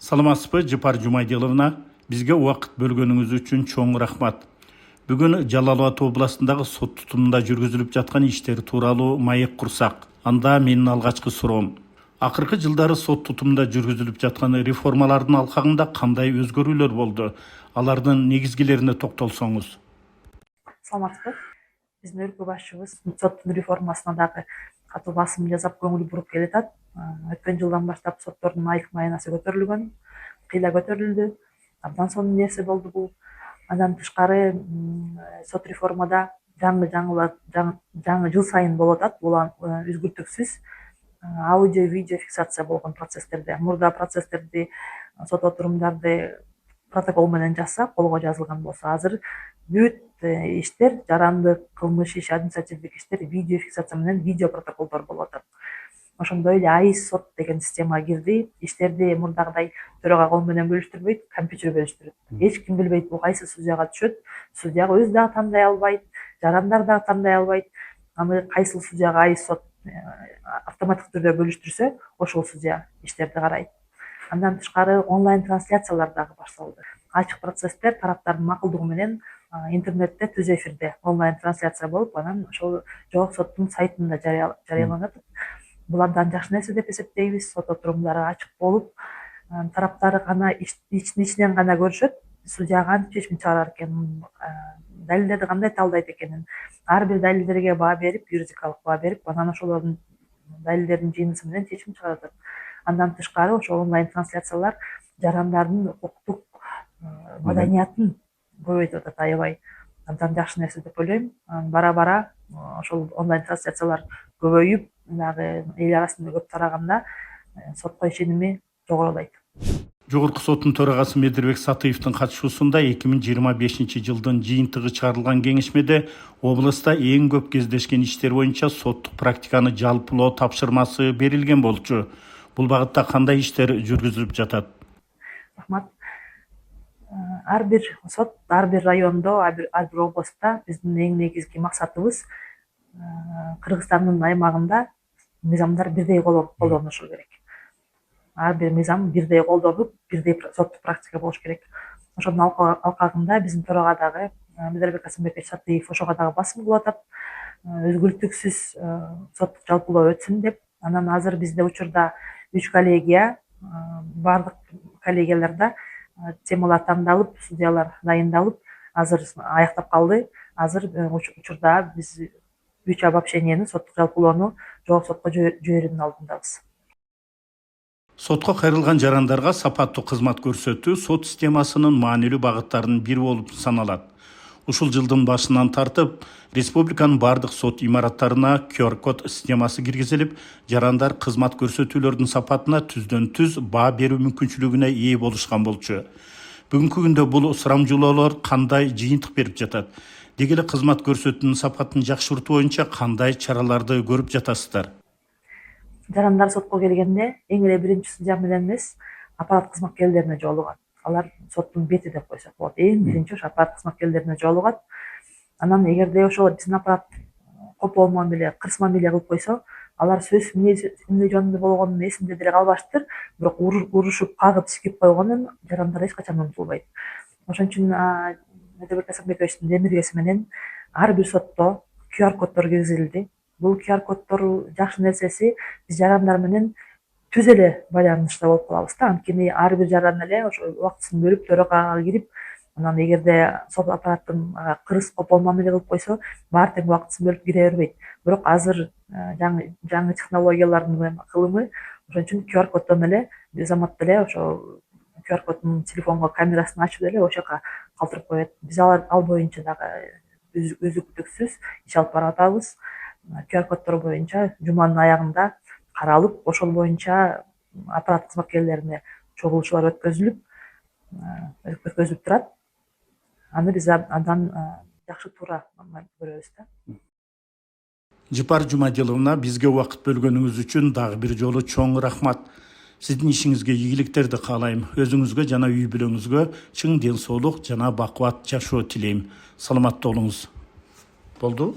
Саламатсызбы, Жыпар Жумайдиловна. Бизге убакыт бөлгөнүңүз үчүн чоң рахмат. Бүгүн Жалал Абад областындагы сот тутумунда жүргүзүлүп жаткан иштер тууралуу маек курсак. Анда менин алгачкы суроом. Акыркы жылдары сот тутумунда жүргүзүлүп жаткан реформалардын алкагында кандай өзгөрүүлөр болду? Алардын негизгилерине токтолсоңуз. Саламатсызбы. Биздин өлкө башчыбыз соттун реформасына дагы катуу басым жасап көңүл буруп келатат. Өткөн жылдан баштап соттордун айык майнасы көтөрүлгөн, кыйла көтөрүлдү. Абдан сонун нерсе болду бул. Андан тышкары сот реформада жаңы жыл сайын болуп атат. Бул үзгүлтүксүз аудио видео фиксация болгон процесстерде. Мурда процесстерди, сот отурумдарды протокол менен жазса, колго жазылган болсо, азыр бүт иштер, жарандык, кылмыш иш, административдик иштер видео фиксация менен видео протоколдор болуп атат. Ошондой эле АИС сот деген система кирди. Иштерди мурдагыдай төрага кол менен бөлүштүрбөйт, компьютер бөлүштүрөт. Эч ким билбейт бул кайсы судьяга түшөт. Судьяга өзү дагы тандай албайт, жарандар дагы тандай албайт. Аны кайсыл судьяга АИС сот автоматтык түрдө бөлүштүрсө, ошол судья иштерди карайт. Андан тышкары онлайн трансляциялар дагы башталды. Ачык процесстер тараптардын макулдугу менен интернетте түз эфирде онлайн трансляция болуп, анан ошол жогорку соттун сайтында жарыяланат. Бул абдан жакшы нерсе деп эсептейбиз. Сот отурумдары ачык болуп, тараптар гана ичинен гана көрүшөт. Судья кантип чечим чыгарар экен, далилдерди кандай талдайт экенин, ар бир далилдерге баа берип, юридикалык баа берип, анан ошолордун далилдердин жыйындысы менен чечим чыгарат. Андан тышкары ошол онлайн трансляциялар жарандардын укуктук маданиятын көбөйтүп атат аябай. Абдан жакшы нерсе деп ойлойм. Бара бара ошол онлайн трансляциялар көбөйүп, дагы эл арасында көп тараганда сотко ишеними жогорулайт. Жогорку соттун төрагасы Медирбек Сатыевдин катышуусунда 2025 жылдын жыйынтыгы чыгарылган кеңешмеде областта эң көп кездешкен иштер боюнча соттук практиканы жалпылоо тапшырмасы берилген болчу. Бул багытта кандай иштер жүргүзүлүп жатат? Рахмат. Ар бир сот, ар бир райондо, ар бир областта биздин эң негизги максатыбыз Кыргызстандын аймагында мыйзамдар бирдей колдонулушу керек. Ар бир мыйзам бирдей колдонулуп, бирдей соттук практика болуш керек. Ошонун алкагында биздин төрага дагы Медирбек Асанбекович Сатыев ошого дагы басым кылып атат. Өзгүлтүксүз соттук жалпылоо өтсүн деп. Анан азыр бизде учурда 3 коллегия, бардык коллегияларда темалар тандалып, судьялар дайындалып, азыр аяктап калды. Азыр учурда биз 3 обобщениени, соттук жалпылоону жогорку сотко жиберүүнүн алдындабыз. Сотко кайрылган жарандарга сапаттуу кызмат көрсөтүү сот системасынын маанилүү багыттарынын бири болуп саналат. Ушул жылдын башынан тартып, республиканын бардык сот имараттарына QR-код системасы киргизилип, жарандар кызмат көрсөтүүлөрдүн сапатына түздөн-түз баа берүү мүмкүнчүлүгүнө ээ болушкан болчу. Бүгүнкү күндө бул сурамжылоолор кандай жыйынтык берип жатат? Деги эле кызмат көрсөтүүнүн сапатын жакшыртуу боюнча кандай чараларды көрүп жатасыздар? Жарандар сотко келгенде эң эле биринчи судья менен эмес, аппарат кызматкерлерине жолугат. Алар соттун бети деп койсок болот. Эң биринчи ошо аппарат кызматкерлерине жолугат. Анан эгерде ошол биздин аппарат копол мамиле, кырс мамиле кылып койсо, алар сөз эмне жөнүндө болгонун эсинде деле калбаштыр, бирок урушуп, кагып, сикип койгонун жарандар эч качан унутулбайт. Ошон үчүн Медирбек Асанбековичтин демиргеси менен ар бир сотто QR-коддор киргизилди. Бул QR-коддор жакшы нерсеси, биз жарандар менен түз эле байланышта болуп калабыз да. Анткени ар бир жаран эле ошо убактысын бөлүп төрагага кирип, анан эгерде сот аппараттын кырыс копол мамиле кылып койсо, баары тең убактысын бөлүп кире бербейт. Бирок азыр жаңы технологиялардын кылымы, ошон үчүн QR-коддон эле бир заматта эле ошо QR-коддун телефонго камерасын ачып эле ошол жака калтырып коет. Биз ал боюнча дагы үзүктүксүз иш алып баратабыз. QR-коддор боюнча жуманын аягында каралып, ошол боюнча аппарат кызматкерлерине чогулушуулар өткөзүлүп турат. Аны биз абдан жакшы туура көрөбүз да. Жыпар Жумайдиловна, бизге убакыт бөлгөнүңүз үчүн дагы бир жолу чоң рахмат. Сиздин ишиңизге ийгиликтерди каалайм. Өзүңүзгө жана үй бүлөңүзгө чың ден соолук жана бакубат жашоо тилейм. Саламатта болуңуз. Болду?